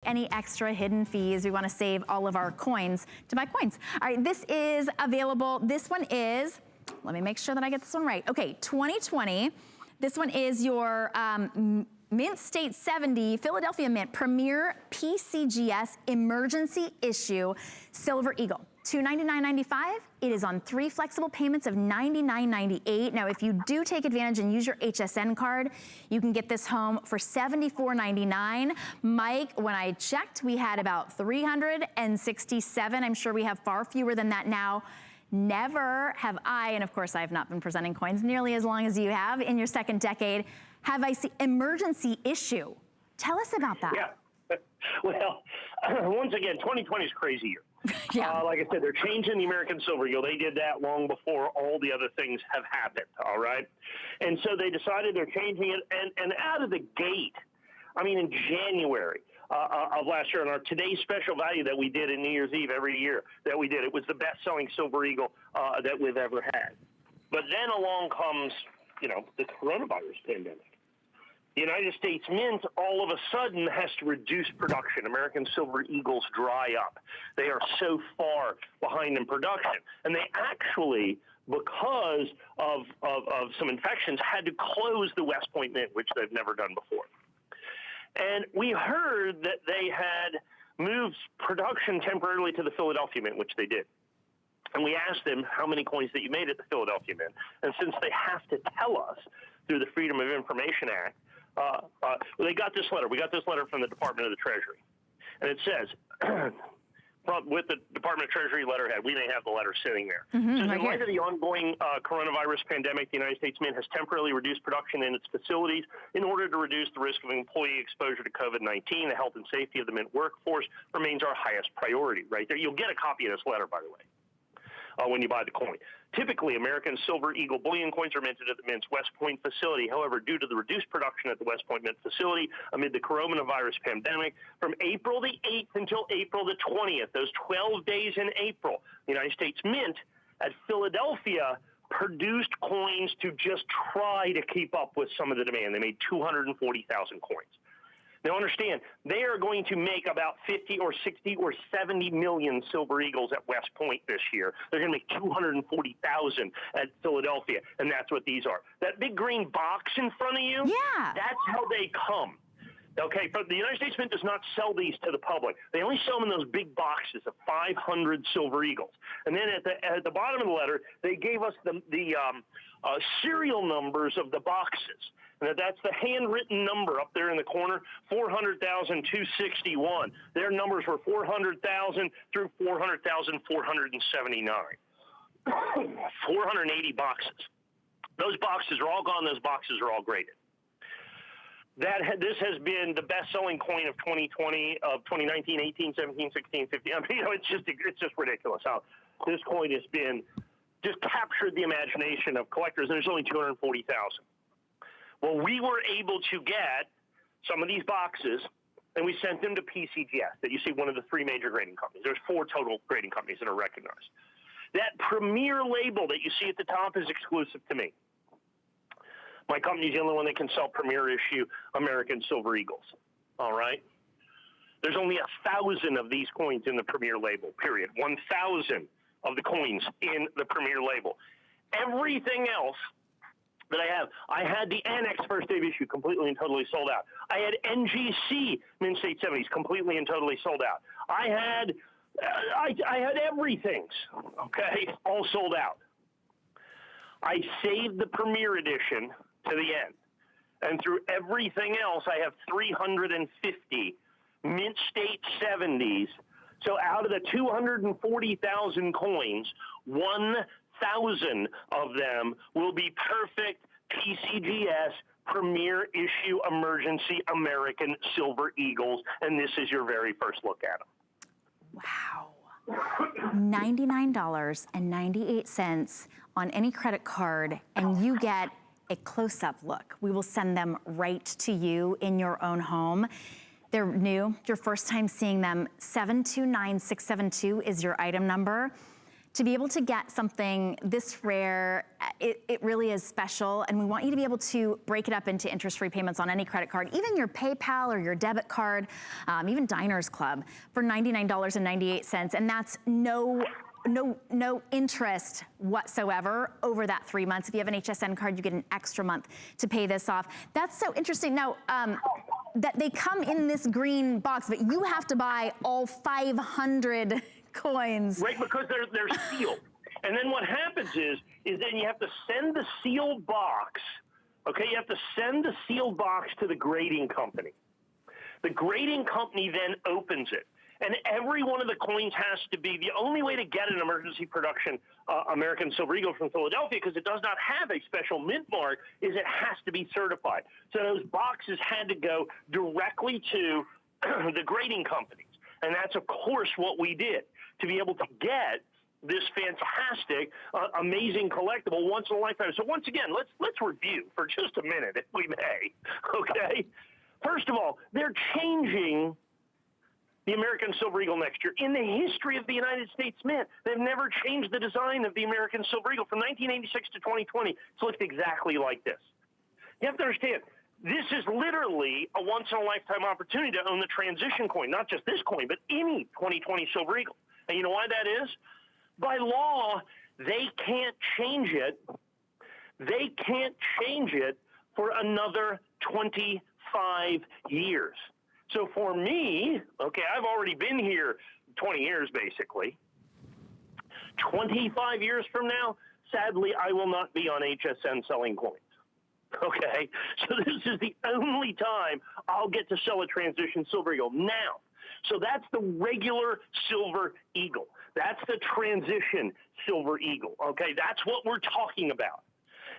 any extra hidden fees. We want to save all of our coins to buy coins. All right, this is available. This one is, let me make sure that I get this one right. Okay, 2020. This one is your Mint State 70 Philadelphia Mint Premier PCGS Emergency Issue Silver Eagle. $299.95. It is on 3 flexible payments of $99.98. Now, if you do take advantage and use your HSN card, you can get this home for $74.99. Mike, when I checked, we had about 367. I'm sure we have far fewer than that now. Never have I, and of course I have not been presenting coins nearly as long as you have in your second decade, have I seen emergency issue. Tell us about that. Yeah. Well, once again, 2020 is a crazy year. Yeah. Like I said, they're changing the American Silver Eagle. They did that long before all the other things have happened, all right? And so they decided they're changing it. And out of the gate, I mean, in January of last year, on our today's special value that we did in New Year's Eve every year that we did, it was the best-selling Silver Eagle that we've ever had. But then along comes, you know, the coronavirus pandemic. The United States Mint all of a sudden has to reduce production. American Silver Eagles dry up. They are so far behind in production. And they actually, because of some infections, had to close the West Point Mint, which they've never done before. And we heard that they had moved production temporarily to the Philadelphia Mint, which they did. And we asked them how many coins that you made at the Philadelphia Mint. And since they have to tell us through the Freedom of Information Act, they got this letter. We got this letter from the Department of the Treasury. And it says, with the Department of Treasury letterhead, we may have the letter sitting there. So in light of the ongoing coronavirus pandemic, the United States Mint has temporarily reduced production in its facilities in order to reduce the risk of employee exposure to COVID-19. The health and safety of the Mint workforce remains our highest priority. Right there, you'll get a copy of this letter, by the way, when you buy the coin. Typically, American Silver Eagle bullion coins are minted at the Mint's West Point facility. However, due to the reduced production at the West Point Mint facility amid the coronavirus pandemic, from April the 8th until April the 20th, those 12 days in April, the United States Mint at Philadelphia produced coins to just try to keep up with some of the demand. They made 240,000 coins. Now understand, they are going to make about 50 or 60 or 70 million Silver Eagles at West Point this year. They're going to make 240,000 at Philadelphia, and that's what these are. That big green box in front of you, yeah, that's how they come. Okay, but the United States Mint does not sell these to the public. They only sell them in those big boxes of 500 Silver Eagles. And then at the bottom of the letter, they gave us the serial numbers of the boxes. And that's the handwritten number up there in the corner, 400,261. Their numbers were 400,000 through 400,479. 480 boxes. Those boxes are all gone. Those boxes are all graded. This has been the best-selling coin of 2020, of 2019, 18, 17, 16, 15. I mean, you know, it's just ridiculous how this coin has been just captured the imagination of collectors. There's only 240,000. Well, we were able to get some of these boxes, and we sent them to PCGS, that you see one of the 3 major grading companies. There's 4 total grading companies that are recognized. That premier label that you see at the top is exclusive to me. My company's the only one that can sell premier issue American Silver Eagles, all right? There's only 1,000 of these coins in the premier label, period. 1,000 of the coins in the premier label. Everything else that I had the Annex first day of issue completely and totally sold out. I had NGC Mint State 70s completely and totally sold out. I had everything, okay, all sold out. I saved the Premier Edition to the end. And through everything else, I have 350 Mint State 70s. So out of the 240,000 coins, 1,000 of them will be perfect PCGS Premier Issue Emergency American Silver Eagles, and this is your very first look at them. Wow. $99.98 on any credit card, and you get a close-up look. We will send them right to you in your own home. They're new, your first time seeing them. 729672 is your item number. to be able to get something this rare, it really is special, and we want you to be able to break it up into interest-free payments on any credit card, even your PayPal or your debit card, even Diners Club for $99.98, and that's no interest whatsoever over that 3 months. If you have an HSN card, you get an extra month to pay this off. That's so interesting. Now, that they come in this green box, but you have to buy all 500 coins. Right, because they're sealed. And then what happens is then you have to send the sealed box, okay? You have to send the sealed box to the grading company. The grading company then opens it. And every one of the coins has to be, the only way to get an emergency production American Silver Eagle from Philadelphia, because it does not have a special mint mark, is it has to be certified. So those boxes had to go directly to the grading companies. And that's, of course, what we did to be able to get this fantastic, amazing collectible once in a lifetime. So once again, let's review for just a minute, if we may, okay? First of all, they're changing the American Silver Eagle next year. In the history of the United States Mint, they've never changed the design of the American Silver Eagle. From 1986 to 2020, it's looked exactly like this. You have to understand, this is literally a once-in-a-lifetime opportunity to own the transition coin, not just this coin, but any 2020 Silver Eagle. And you know why that is? By law, they can't change it. They can't change it for another 25 years. So for me, okay, I've already been here 20 years, basically. 25 years from now, sadly, I will not be on HSN selling coins. Okay, so this is the only time I'll get to sell a transition Silver Eagle now. So that's the regular Silver Eagle. That's the transition Silver Eagle. Okay, that's what we're talking about.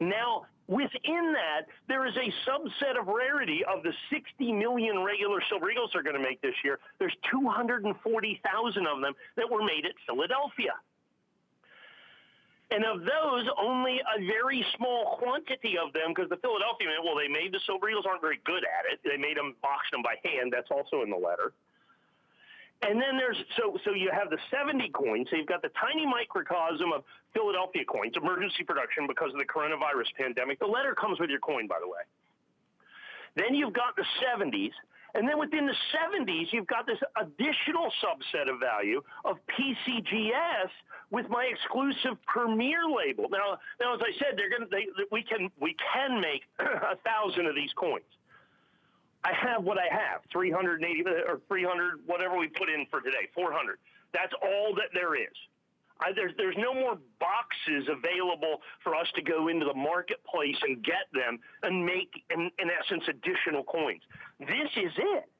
Now, within that, there is a subset of rarity of the 60 million regular Silver Eagles they're going to make this year. There's 240,000 of them that were made at Philadelphia. And of those, only a very small quantity of them, because the Philadelphia, well, they made the Silver Eagles, aren't very good at it. They made them, boxed them by hand. That's also in the letter. And then there's, so you have the 70 coins. So you've got the tiny microcosm of Philadelphia coins, emergency production because of the coronavirus pandemic. The letter comes with your coin, by the way. Then you've got the 70s. And then within the 70s, you've got this additional subset of value of PCGS with my exclusive Premier label. Now, as I said, we can make 1,000 of these coins. I have what I have, 380 or 300, whatever we put in for today, 400. That's all that there is. There's no more boxes available for us to go into the marketplace and get them and make, in essence, additional coins. This is it.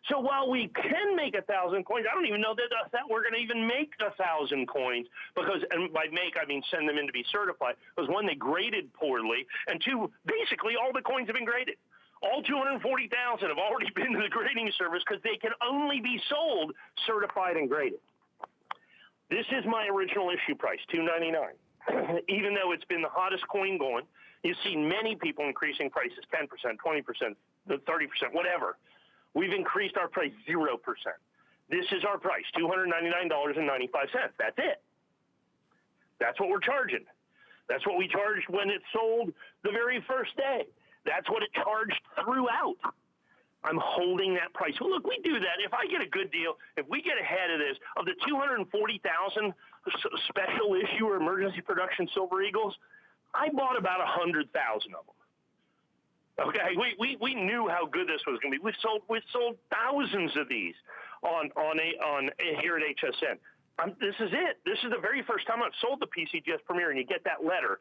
So while we can make 1,000 coins, I don't even know that we're going to even make 1,000 coins because, and by make, I mean send them in to be certified, because one, they graded poorly, and two, basically all the coins have been graded. All 240,000 have already been to the grading service because they can only be sold certified and graded. This is my original issue price, $2.99. Even though it's been the hottest coin going, you've seen many people increasing prices 10%, 20%, 30%, whatever. We've increased our price 0%. This is our price, $299.95. That's it. That's what we're charging. That's what we charged when it sold the very first day. That's what it charged throughout. I'm holding that price. Well, look, we do that. If I get a good deal, if we get ahead of this, of the 240,000 special issue or emergency production Silver Eagles, I bought about 100,000 of them. Okay, we knew how good this was going to be. We've sold thousands of these on here at HSN. This is it. This is the very first time I've sold the PCGS Premier, and you get that letter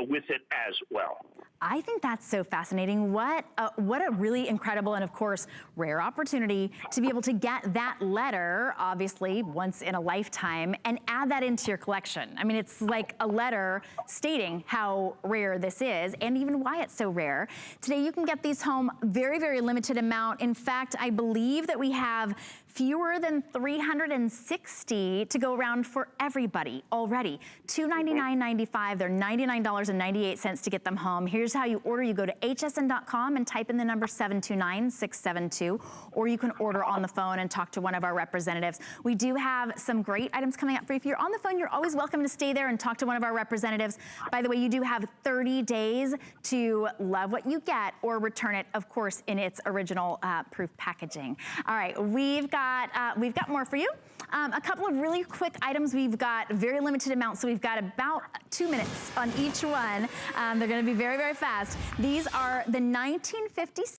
with it as well. I think that's so fascinating. What a really incredible and, of course, rare opportunity to be able to get that letter, obviously, once in a lifetime, and add that into your collection. I mean, it's like a letter stating how rare this is and even why it's so rare. Today, you can get these home very, very limited amount. In fact, I believe that we have Fewer than 360 to go around for everybody already. $299.95, they're $99.98 to get them home. Here's how you order. You go to hsn.com and type in the number 729-672, or you can order on the phone and talk to one of our representatives. We do have some great items coming up for you. If you're on the phone, you're always welcome to stay there and talk to one of our representatives. By the way, you do have 30 days to love what you get or return it, of course, in its original proof packaging. All right, we've got more for you. A couple of really quick items. We've got very limited amounts, so we've got about 2 minutes on each one. They're gonna be very, very fast. These are the 1956